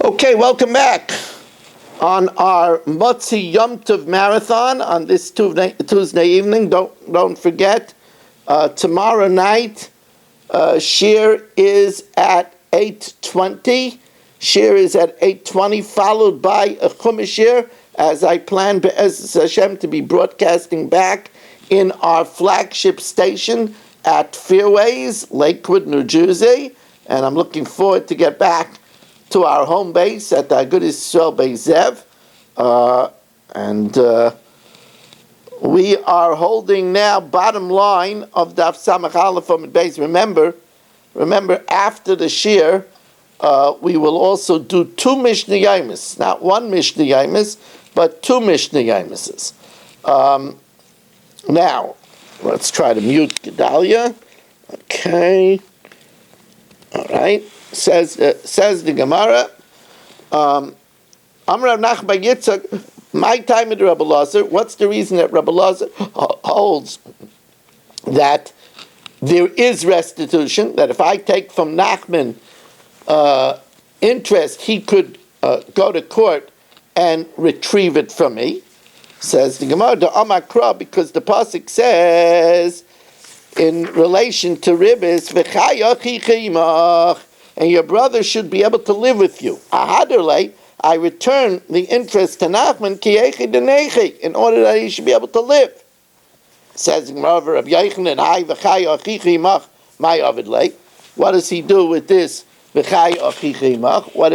Okay, welcome back on our Motzi Yom Tov marathon on this Tuesday evening. Don't forget, tomorrow night, Shir is at 8:20. Shir is at 8:20, followed by a Chumash Shir, as I plan Be'ez Hashem to be broadcasting back in our flagship station at Fairways, Lakewood, New Jersey, and I'm looking forward to get back to our home base at the Agudas Yisrael Beis Zev, and we are holding now bottom line of Daf Samach Aleph from base. Remember, after the Shir, we will also do two Mishnah Yomis, not one Mishnah Yomis, but two Mishnah Yomises. Now, let's try to mute Gedalia. Okay, all right. Says the Gemara, Amar Rav Nachman Yitzchak, my time at Rabbi Lazar. What's the reason that Rabbi Lazar holds that there is restitution? That if I take from Nachman interest, he could go to court and retrieve it from me. Says the Gemara, the Amakra, because the pasuk says in relation to Ribis, v'chayach and your brother should be able to live with you. Ahaderle, I return the interest to Nachman kiyechi denechi, in order that he should be able to live. Says Rav Yochanan, I v'chay achichi imach my avidle. What does he do with this? V'chay achichi imach. What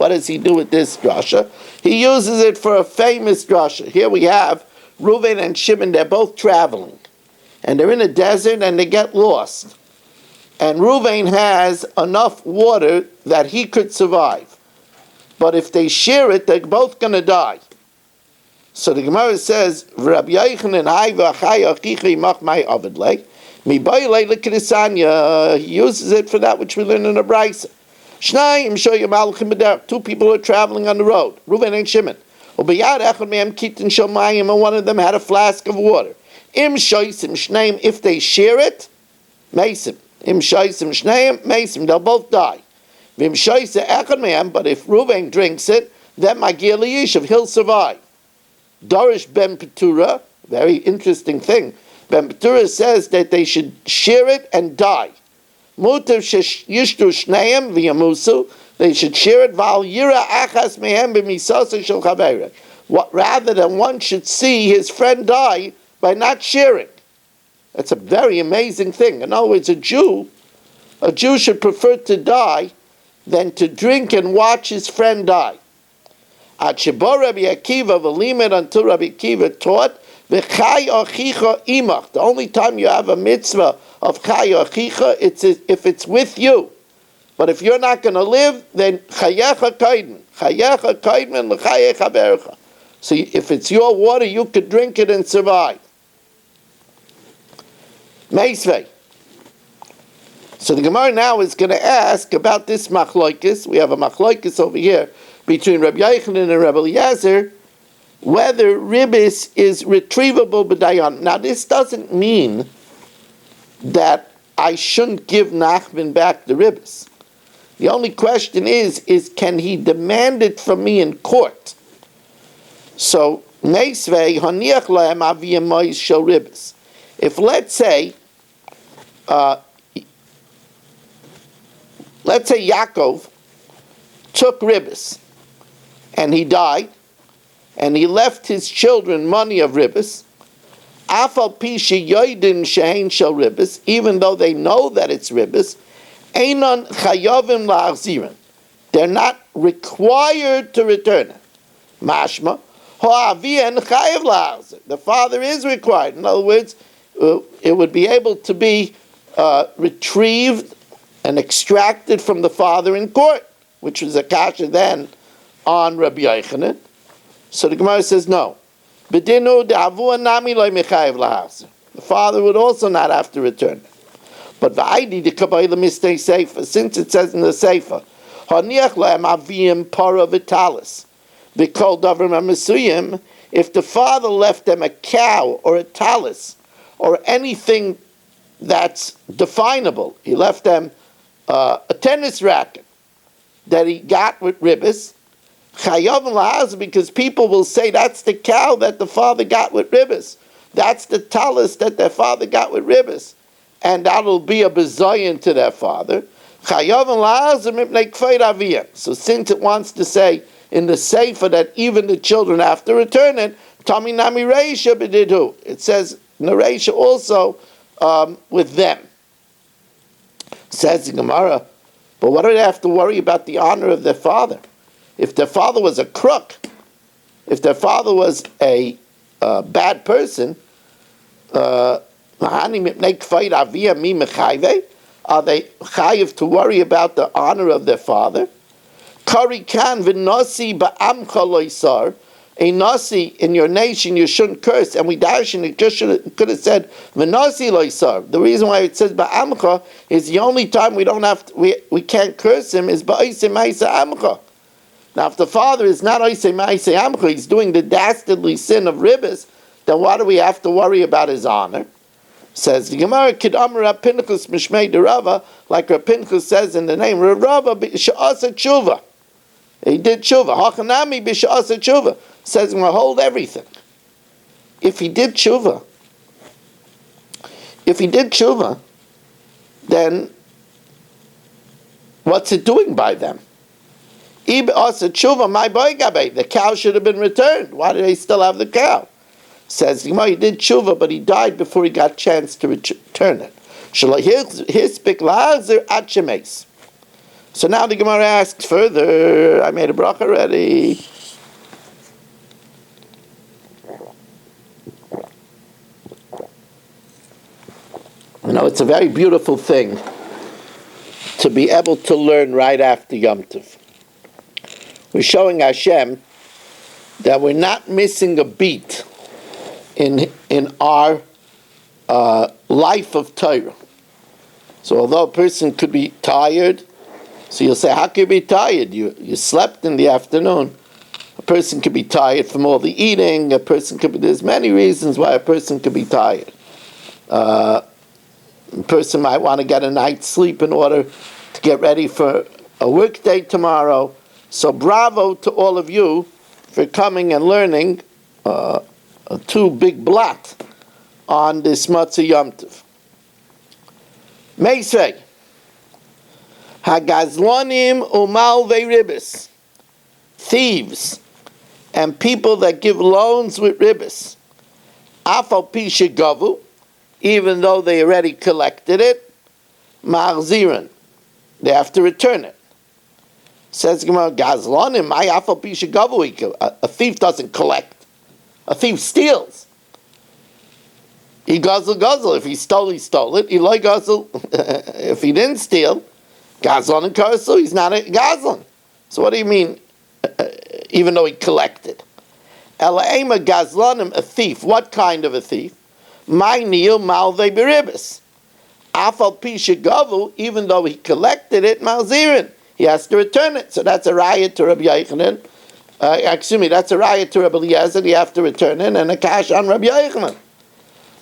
does he do with this drasha? He uses it for a famous drasha. Here we have Reuven and Shimon. They're both traveling, and they're in a desert, and they get lost. And Reuven has enough water that he could survive. But if they share it, they're both going to die. So the Gemara says, Rabbi Yochanan, he uses it for that which we learn in the Brisa. Two people are traveling on the road, Reuven and Shimon. And one of them had a flask of water. If they share it, Mesim. Im shaisim shneim mesim, they'll both die. Vim shaisa echad mehem, but if Reuven drinks it, then magir liyishav, he'll survive. Dorish ben Petura, very interesting thing. Ben Petura says that they should share it and die. Mutav yishtu shneim v'yamusu, they should share it val yira achas mehem b'misasa shel chavera. Rather than one should see his friend die by not sharing. That's a very amazing thing. In other words, a Jew should prefer to die than to drink and watch his friend die. At Shebor Rabbi Akiva v'limed, until Rabbi Akiva taught v'chai achicha imach. The only time you have a mitzvah of chai achicha, it's if it's with you. But if you're not going to live, then chayecha kaidman l'chayecha bercha. So if it's your water, you could drink it and survive. Meisvei. So the Gemara now is going to ask about this machloikis. We have a machloikis over here between Rabbi Yochanan and Rabbi Eliezer, whether ribis is retrievable b'dayan. Now this doesn't mean that I shouldn't give Nachman back the ribis. The only question is can he demand it from me in court? So Meisvei haniach lahem aviyim mois shel ribis. If let's say Yaakov took ribis and he died and he left his children money of ribis, afal pi sheyoidin shehein shel ribis, even though they know that it's ribis, einon chayovim la'achzirin, they're not required to return it. Mashma ho'avien chayav la'achzir, the father is required. In other words, it would be able to be retrieved and extracted from the father in court, which was a kasha then on Rabbi Yochanan. So the Gemara says no. The father would also not have to return it. But since it says in the Sefer, if the father left them a cow or a talus, or anything that's definable. He left them a tennis racket, that he got with ribbis, chayav lahaz, because people will say that's the cow that the father got with ribbis. That's the talus that their father got with ribbis. And that'll be a bezoyan to their father. Chayav lahaz mipnei kfeir aviyah. So since it wants to say in the sefer that even the children have to return it, Tami nami reisha b'didhu. It says in the reisha also with them. Says the Gemara, but what do they have to worry about the honor of their father? If their father was a crook, if their father was a bad person, are they chayiv to worry about the honor of their father? Kari kan v'nasi ba'amcha loisar. A nasi in your nation you shouldn't curse, and we darshan it just could have said v'nasi loisar. The reason why it says ba'amcha is the only time we don't have to, we can't curse him is ba'isei ma'isei amcha. Now, if the father is not oisei ma'isei amcha, he's doing the dastardly sin of ribbis, then why do we have to worry about his honor? Says the Gemara, Kid Amar Rab Pinchas Mishmei de Rava, like Rab Pinchas says in the name Rava b'sha'asa tshuva. He did tshuva. Hachanami b'sha'asa tshuva. Says we'll hold everything. If he did tshuva, then what's it doing by them? The cow should have been returned. Why do they still have the cow? Says he did tshuva, but he died before he got a chance to return it. So now the Gemara asks further. I made a bracha already. You know, it's a very beautiful thing to be able to learn right after Yom Tov. We're showing Hashem that we're not missing a beat in our life of Torah. So although a person could be tired, so you'll say, how can you be tired? You slept in the afternoon. A person could be tired from all the eating. There's many reasons why a person could be tired. A person might want to get a night's sleep in order to get ready for a work day tomorrow. So bravo to all of you for coming and learning a two big blot on this Matzah Yom Tov. Meisvei, Hagazlonim umalvei ribis, thieves and people that give loans with ribis, afal pi shegavu, even though they already collected it, ma'arziran, they have to return it. Says Gemara, Gazlonim, my afal pi shegavu, a thief doesn't collect. A thief steals. He guzzle. If he stole it. He like guzzle. If he didn't steal, gazlon and karsu, he's not a gazlon. So what do you mean, even though he collected? Elaima gazlonim, a thief. What kind of a thief? My nil malve beribis. Afal pisha gavu, even though he collected it, malzirin. He has to return it. So that's a riot to Rabbi Yochanan. That's a riot to Rabbi Eliezer. You have to return it, and a cash on Rabbi Yochanan.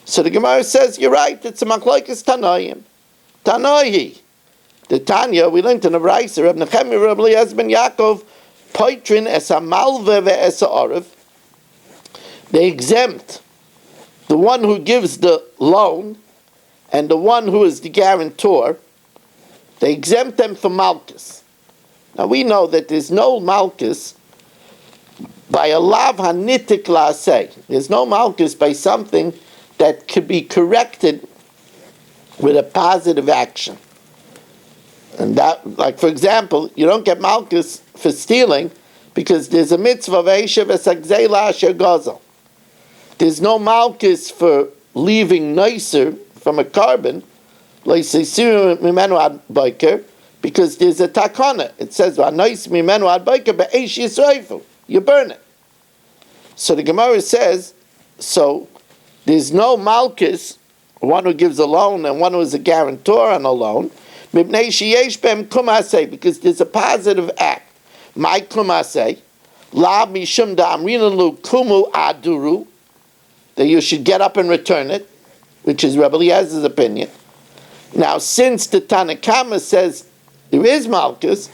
So the Gemara says, you're right, it's a machlokes Tanoim. Tanoihi. The Tanya, we learned in the Brayser, Reb Nechemia, Reb Eliezer ben Yaakov, poitrin es ha-malve ve'es ha-orev. They exempt the one who gives the loan and the one who is the guarantor. They exempt them from malchus. Now we know that there's no malchus by a lav hanitik la'aseh. There's no malchus by something that could be corrected with a positive action. And that, like for example, you don't get malchus for stealing because there's a mitzvah of Eisha v'sagzei la'asher gazel. There's no malchus for leaving nicer from a carbon, because there's a takana. It says, you burn it. So the Gemara says, so there's no malchus, one who gives a loan and one who is a guarantor on a loan, because there's a positive act. My kumase, la mishum da'amrinalu kumu aduru, that you should get up and return it, which is Rabbi Eliezer's opinion. Now, since the Tanakama says there is malchus,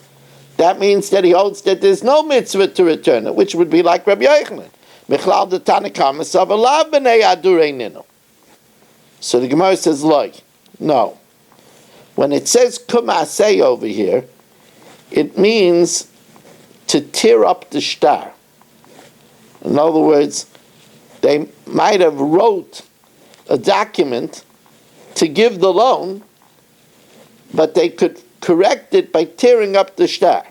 that means that he holds that there's no mitzvah to return it, which would be like Rabbi Yochanan. Michlal de Tanakama Savalav b'nei adurei ninu. So the Gemara says, like, no. When it says kumasei over here, it means to tear up the shtar. In other words, they might have wrote a document to give the loan, but they could correct it by tearing up the shtar.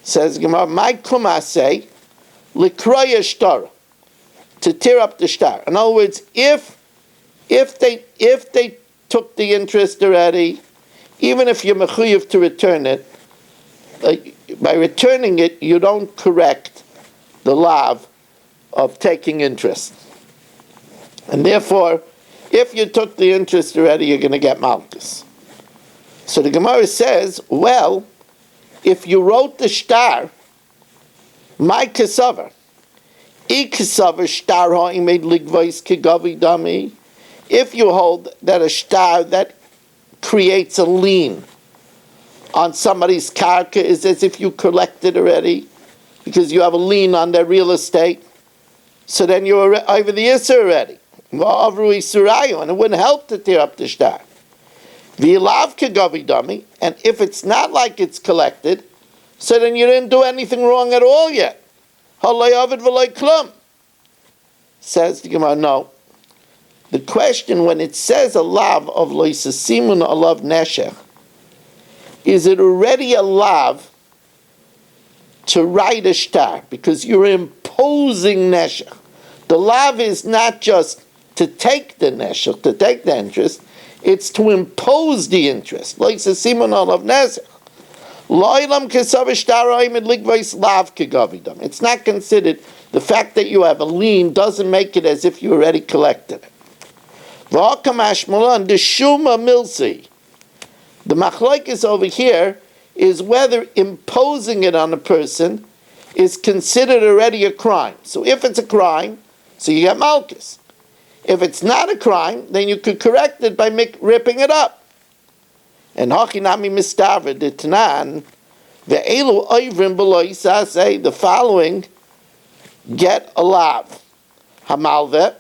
Says Gemara, my kumasei likroya shtar, to tear up the shtar. In other words, if they took the interest already, even if you're mechuyev to return it, by returning it, you don't correct the lav of taking interest. And therefore, if you took the interest already, you're going to get malchus. So the Gemara says, well, if you wrote the shtar, my kesavar, kesavar shtar ha'imid ligvais kegavi dami, if you hold that a shtar that creates a lien on somebody's karka is as if you collected already, because you have a lien on their real estate, so then you're over the Isser already. And it wouldn't help to tear up the shtar. And if it's not like it's collected, so then you didn't do anything wrong at all yet. Says the Gemara, no. The question, when it says a lav of loisasimun alav neshech, is it already a lav to write a shtar? Because you're imposing neshech. The lav is not just to take the neshech, to take the interest, it's to impose the interest. Loisasimun alav neshech. It's not considered, the fact that you have a lien doesn't make it as if you already collected it. The shuma milsi. The machlokes over here is whether imposing it on a person is considered already a crime. So if it's a crime, so you get malchus. If it's not a crime, then you could correct it by ripping it up. And hachinami mistaver the tanan, the elu oivrim below Isa say the following get a lav. Hamalvet,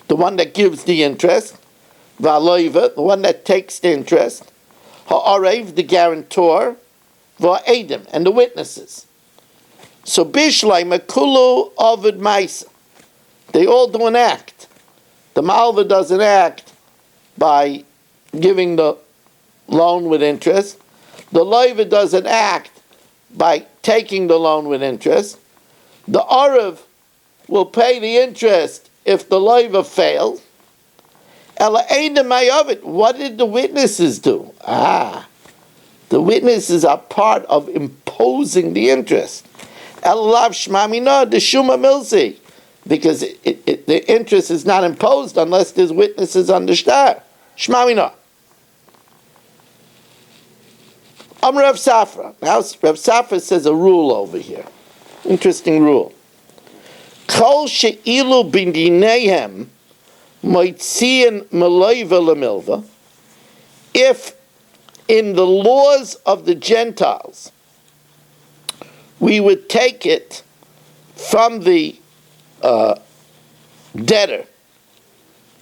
the one that gives the interest, va'aloiva, the one that takes the interest, ha'arev, the guarantor, va'edim, and the witnesses. So bishlai makulu ovid maisa. They all do an act. The malva does an act by giving the loan with interest. The loiva does an act by taking the loan with interest. The arev will pay the interest if the loiva fails. What did the witnesses do? The witnesses are part of imposing the interest. Because the interest is not imposed unless there's witnesses on the shtar. Shmamina. Rav Safra. Now Rav Safra says a rule over here. Interesting rule. Kol she'ilu b'dinehem moitzian meloiva lemilva. If in the laws of the Gentiles we would take it from the debtor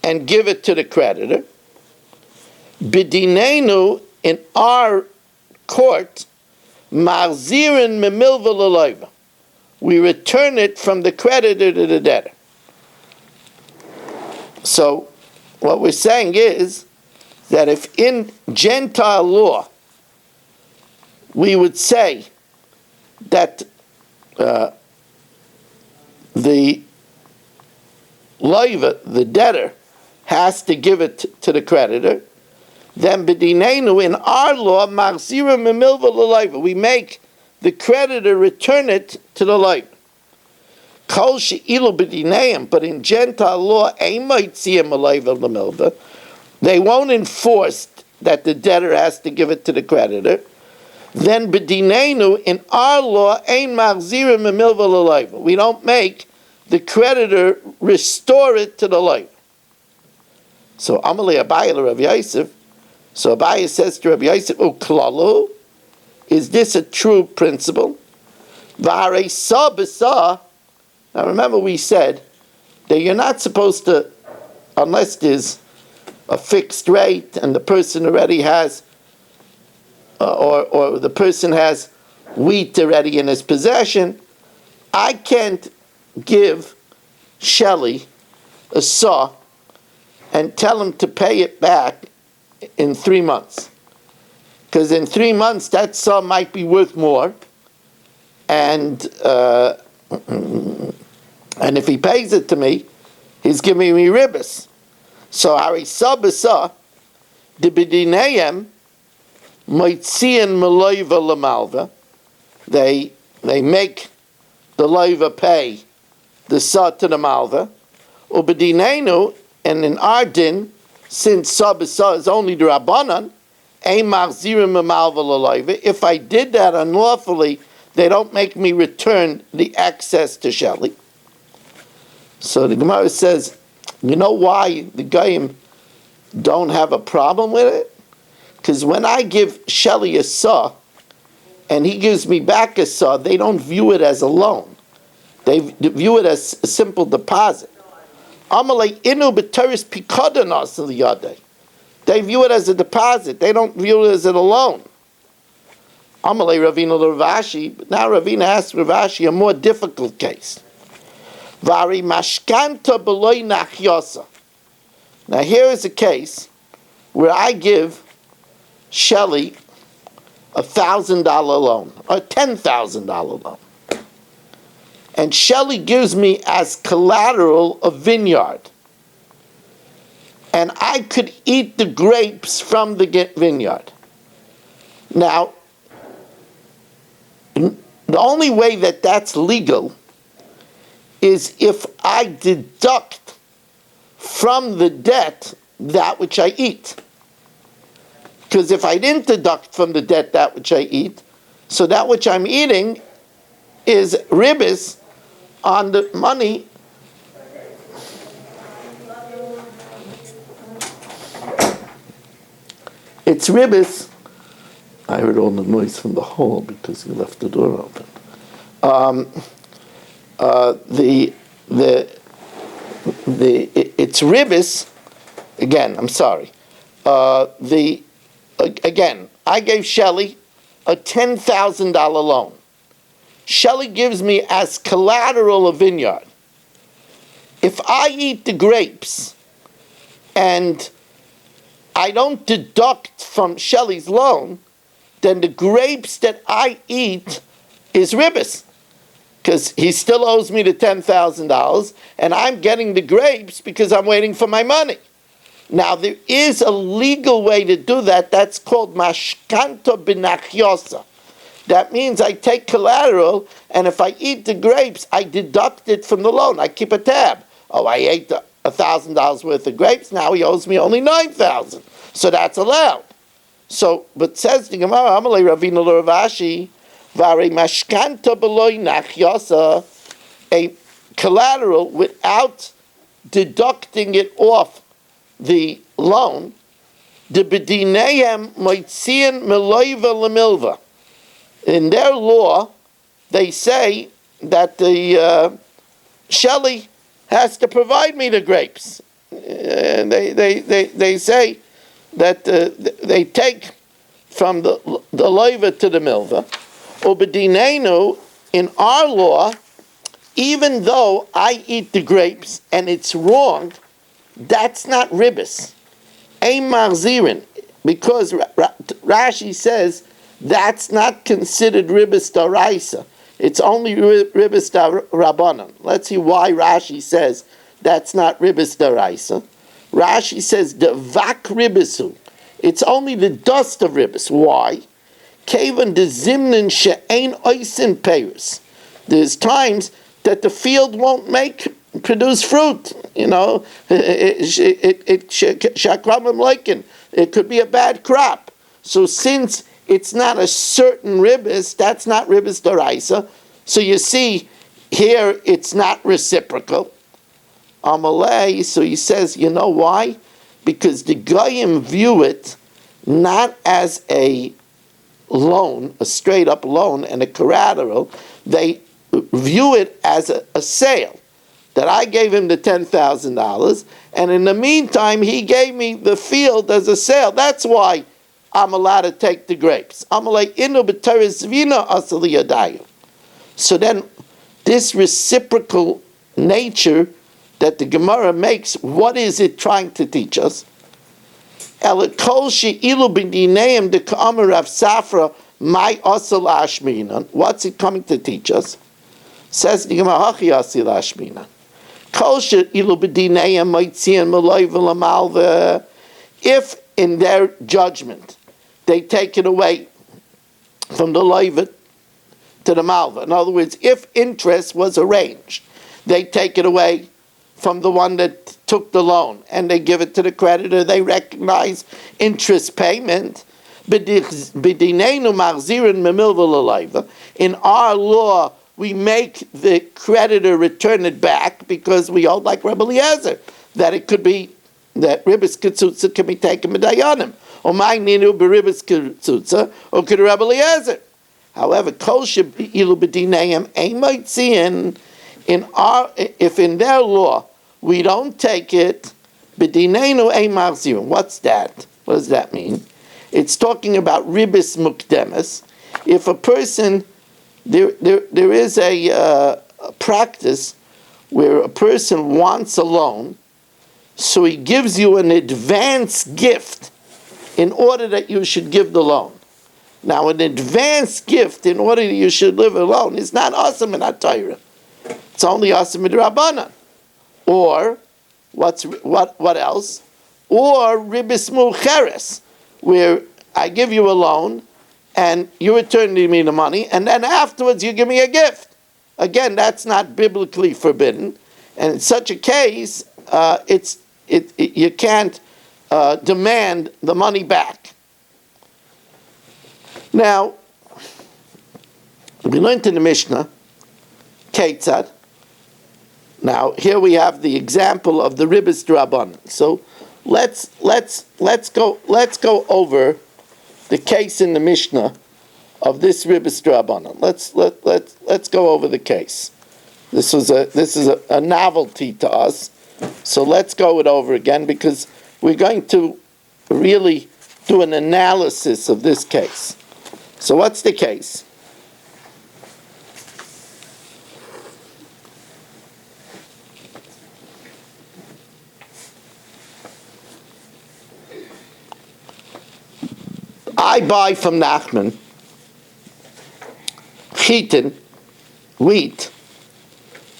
and give it to the creditor, b'dinenu, in our court, marzirin memilva leloiva, we return it from the creditor to the debtor. So what we're saying is that if in Gentile law we would say that the loiva, the debtor, has to give it to the creditor, then b'dinenu, in our law, machzira memilva l'loiva, we make the creditor return it to the loiva. Kol she'ilu b'dineim, but in Gentile law, ein moitziim l'loiva l'milva, they won't enforce that the debtor has to give it to the creditor. Then b'dinenu, in our law, ein machzira memilva l'loiva, we don't make the creditor restore it to the loiva. So Amalei Abaye Rav Yosef. So Abaye says to Rav Yosef, "Uklalu is this a true principle? V'harei sa b'sa. Now remember we said that you're not supposed to, unless there's a fixed rate and the person already has, or the person has wheat already in his possession, I can't give Shelley a saw and tell him to pay it back in 3 months. Because in 3 months that saw might be worth more, and if he pays it to me, he's giving me ribbis. So harisa b'sa the b'dineim moitzian meloiva l'malva. They make the loiva pay the sa to the malva. Ubedinenu, and in our din, since sa b'sa is only the rabbanan, ein machzirim malva l'loiva. If I did that unlawfully, they don't make me return the excess to Shelley. So the Gemara says, you know why the Goyim don't have a problem with it? Because when I give Shelley a saw, and he gives me back a saw, they don't view it as a loan. They view it as a simple deposit. Amalei inu b'teris pikodonos l'yadei. They view it as a deposit. They don't view it as a loan. Amalei Ravina l'Ravashi. But now Ravina asks Ravashi a more difficult case. Vari mashkanta b'loi nachyosa. Now here is a case where I give Shelley $1,000 loan or $10,000 loan, and Shelley gives me as collateral a vineyard, and I could eat the grapes from the vineyard. Now, the only way that that's legal is if I deduct from the debt that which I eat. Because if I didn't deduct from the debt that which I eat, so that which I'm eating is ribbis on the money. It's ribbis. I heard all the noise from the hall because he left the door open. It's ribbis. Again, I'm sorry. Again, I gave Shelley a $10,000 loan. Shelley gives me as collateral a vineyard. If I eat the grapes and I don't deduct from Shelley's loan, then the grapes that I eat is ribbis. Because he still owes me the $10,000, and I'm getting the grapes because I'm waiting for my money. Now, there is a legal way to do that. That's called mashkanta b'nachyosa. That means I take collateral, and if I eat the grapes, I deduct it from the loan. I keep a tab. Oh, I ate $1,000 worth of grapes. Now he owes me only $9,000. So that's allowed. So, but says the Gemara, Amalei Ravina l'Ravashi, Vari mashkanta b'loi nachyosa, a collateral without deducting it off the loan, the b'dineim moitzian meloiva lemilva. In their law, they say that the Shelley has to provide me the grapes. They say that they take from the loiva to the milva. Ubedinenu, in our law, even though I eat the grapes and it's wrong, that's not ribbis. Ein marzirin, because Rashi says that's not considered ribbis daraisa. It's only ribbis rabbanan. Let's see why Rashi says that's not ribbis daraisa. Rashi says devak ribbisu. It's only the dust of ribbis. Why? Kavan de zimnin she'ein oisin peiros. There's times that the field won't produce fruit. You know, it could be a bad crop. So since it's not a certain ribbis, that's not ribbis daraisa. So you see, here it's not reciprocal. Amalei, so he says, you know why? Because the Goyim view it not as a loan, a straight up loan and a collateral, they view it as a sale. That I gave him the $10,000, and in the meantime, he gave me the field as a sale. That's why I'm allowed to take the grapes. So then, this reciprocal nature that the Gemara makes, what is it trying to teach us? What's it coming to teach us? Says the Gemara, if in their judgment they take it away from the loivet to the malva, in other words, if interest was arranged, they take it away from the one that took the loan and they give it to the creditor, they recognize interest payment. In our law, we make the creditor return it back because we hold like Rebbe Eliezer, that it could be that ribis ketzutza can be taken b'dayanim, or ma'ninu b'ribis ketzutza, or could Rebbe Eliezer. However, kol she'ilu b'dineim ein if in their law we don't take it, b'dineinu ein machzirin. What's that? What does that mean? It's talking about ribis mukdemes. If a person There is a practice where a person wants a loan, so he gives you an advance gift in order that you should give the loan. Now, an advance gift in order that you should live a loan is not awesome in Torah. It's only awesome in Rabbanan. Or, what else? Or ribis mucheres, where I give you a loan, and you return me the money, and then afterwards you give me a gift. Again, that's not biblically forbidden, and in such a case, you can't demand the money back. Now, we learned in the Mishnah, Ketzad. Now, here we have the example of the ribis d'Rabbanan. So let's go over the case in the Mishnah of this ribis d'Rabbanan. Let's go over the case. This is a novelty to us, so let's go it over again because we're going to really do an analysis of this case. So what's the case? I buy from Nachman chitin, wheat,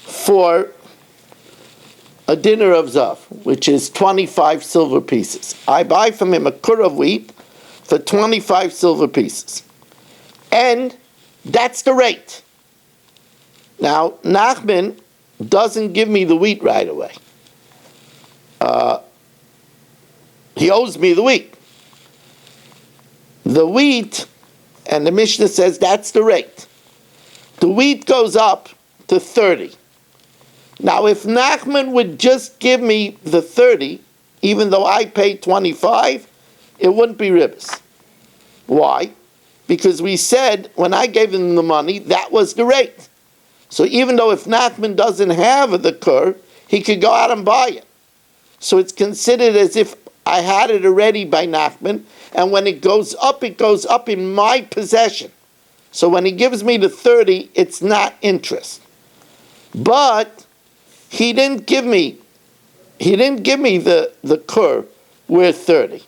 for a dinner of zav, which is 25 silver pieces. I buy from him a kur of wheat for 25 silver pieces. And that's the rate. Now, Nachman doesn't give me the wheat right away. He owes me the wheat. The wheat, and the Mishnah says that's the rate. The wheat goes up to 30. Now, if Nachman would just give me the 30, even though I paid 25, it wouldn't be ribis. Why? Because we said when I gave him the money, that was the rate. So even though if Nachman doesn't have the kur, he could go out and buy it. So it's considered as if I had it already by Nachman, and when it goes up in my possession. So when he gives me the 30, it's not interest. But he didn't give me the kur worth 30.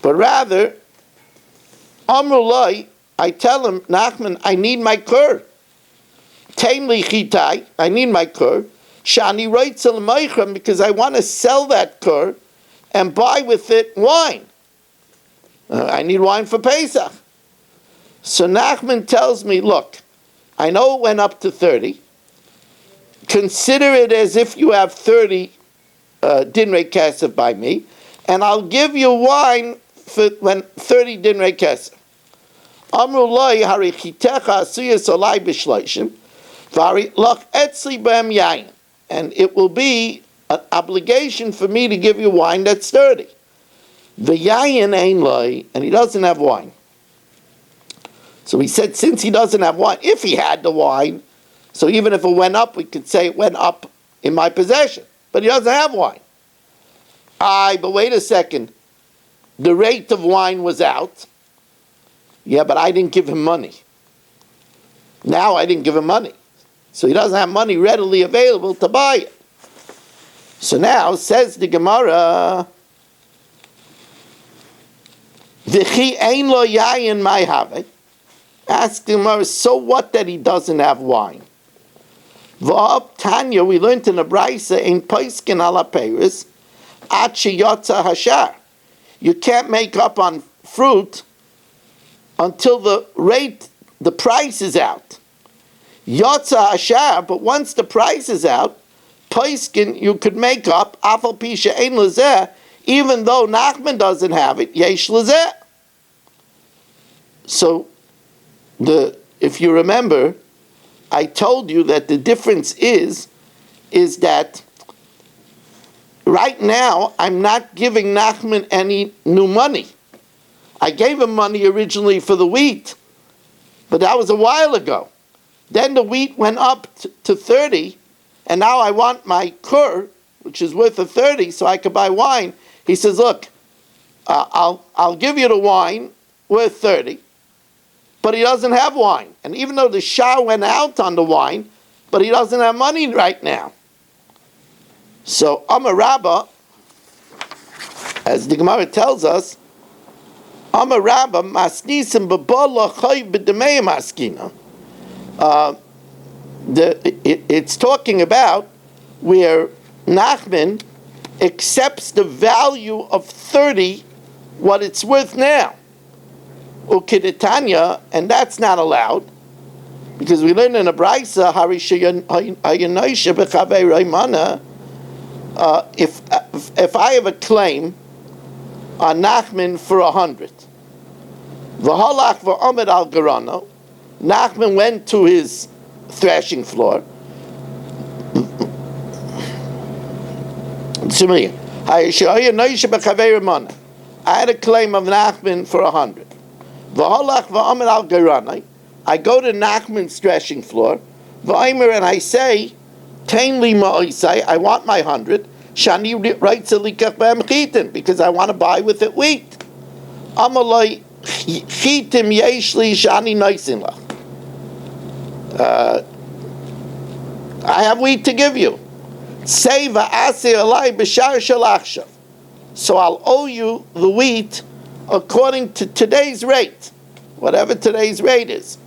But rather, Amrulai, I tell him, Nachman, I need my kur. Tain li chitai, I need my kur. Shani reitzel meichram, because I want to sell that kur and buy with it wine. I need wine for Pesach. So Nachman tells me, look, I know it went up to 30. Consider it as if you have 30 dinrei kesef by me, and I'll give you wine for when 30 dinrei kesef. Amru loy harichitecha asuyas olai b'shloishim, vari lach etzli b'hem yain, and it will be an obligation for me to give you wine that's 30. The yayin ain loy, and he doesn't have wine. So he said, since he doesn't have wine, if he had the wine, so even if it went up, we could say it went up in my possession. But he doesn't have wine. But wait a second. The rate of wine was out. Yeah, but I didn't give him money. Now I didn't give him money. So he doesn't have money readily available to buy it. So now, says the Gemara, V'chi ein lo yayin mai have. Ask the Gemara, so what that he doesn't have wine? V'ab Tanya, we learned in the Brisa, in Paiskin ala Peiris, at sheyotza hashar. You can't make up on fruit until the price is out. Yotza hashar, but once the price is out, Paiskin, you could make up, afal pisha ein lezeh, even though Nachman doesn't have it, yesh lezeh. So, if you remember, I told you that the difference is that right now I'm not giving Nachman any new money. I gave him money originally for the wheat, but that was a while ago. Then the wheat went up to 30, and now I want my kur, which is worth a 30, so I could buy wine. He says, look, I'll give you the wine worth 30, but he doesn't have wine. And even though the shah went out on the wine, but he doesn't have money right now. So Amar Rabbah, as the Gemara tells us, Amar Rabbah masnisim b'bola choy b'demei maskina. It's talking about where Nachman accepts the value of 30, what it's worth now. Ukiditanya, and that's not allowed, because we learn in a Brisa, if I have a claim on Nachman for 100, v'halach v'omed al garano, Nachman went to his threshing floor. I had a claim of Nachman for 100. I go to Nachman's threshing floor, and I say, I want my 100, because I want to buy with it wheat. I have wheat to give you. So I'll owe you the wheat according to today's rate, whatever today's rate is.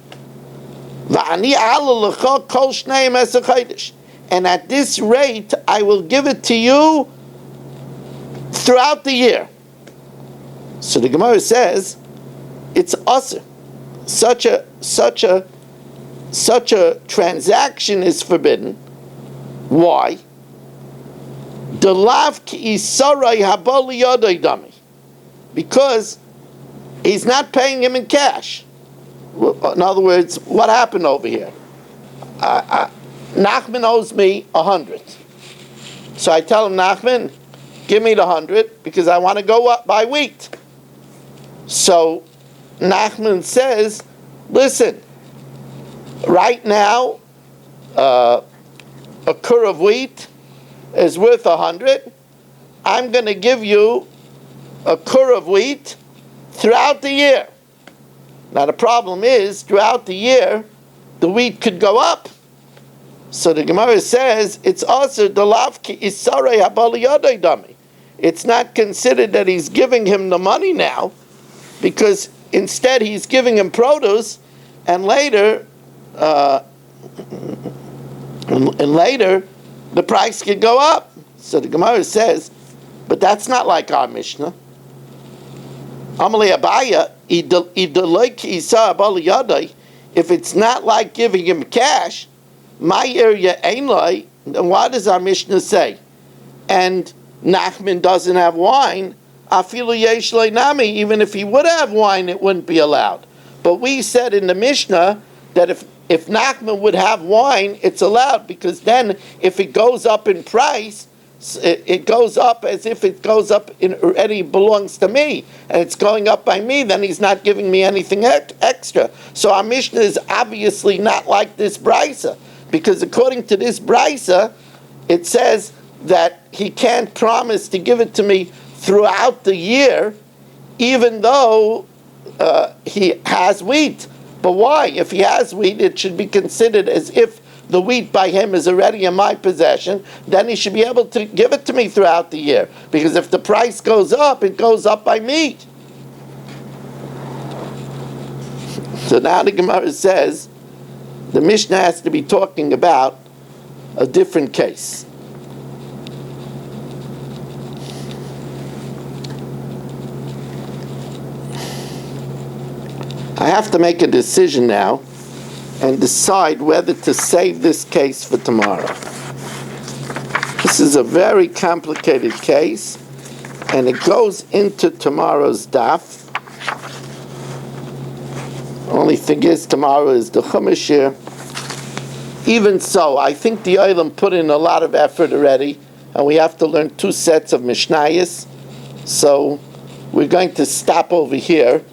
And at this rate, I will give it to you throughout the year. So the Gemara says, it's usher. Such a transaction is forbidden. Why? Because he's not paying him in cash. In other words, what happened over here? Nachman owes me 100. So I tell him, Nachman, give me the 100 because I want to go up buy wheat. So Nachman says, listen, right now, a kur of wheat is worth 100. I'm going to give you a kur of wheat throughout the year. Now the problem is, throughout the year, the wheat could go up. So the Gemara says, it's also the lavki isarei habali yadai dami. It's not considered that he's giving him the money now, because instead he's giving him produce, and later the price could go up. So the Gemara says, but that's not like our Mishnah. Amalei Abaya, if it's not like giving him cash, my area ain't like, then what does our Mishnah say? And Nachman doesn't have wine, afilu yesh nami, even if he would have wine, it wouldn't be allowed. But we said in the Mishnah that if Nachman would have wine, it's allowed, because then if it goes up in price, it goes up as if it goes up already belongs to me, and it's going up by me, then he's not giving me anything extra. So our Mishnah is obviously not like this brisa, because according to this brisa, it says that he can't promise to give it to me throughout the year, even though he has wheat. But why? If he has wheat, it should be considered as if the wheat by him is already in my possession, then he should be able to give it to me throughout the year. Because if the price goes up, it goes up by me. So now the Gemara says, the Mishnah has to be talking about a different case. I have to make a decision now and decide whether to save this case for tomorrow. This is a very complicated case, and it goes into tomorrow's daf. Only thing is, tomorrow is the Chumash year. Even so, I think the Olam put in a lot of effort already, and we have to learn 2 sets of Mishnayos. So we're going to stop over here.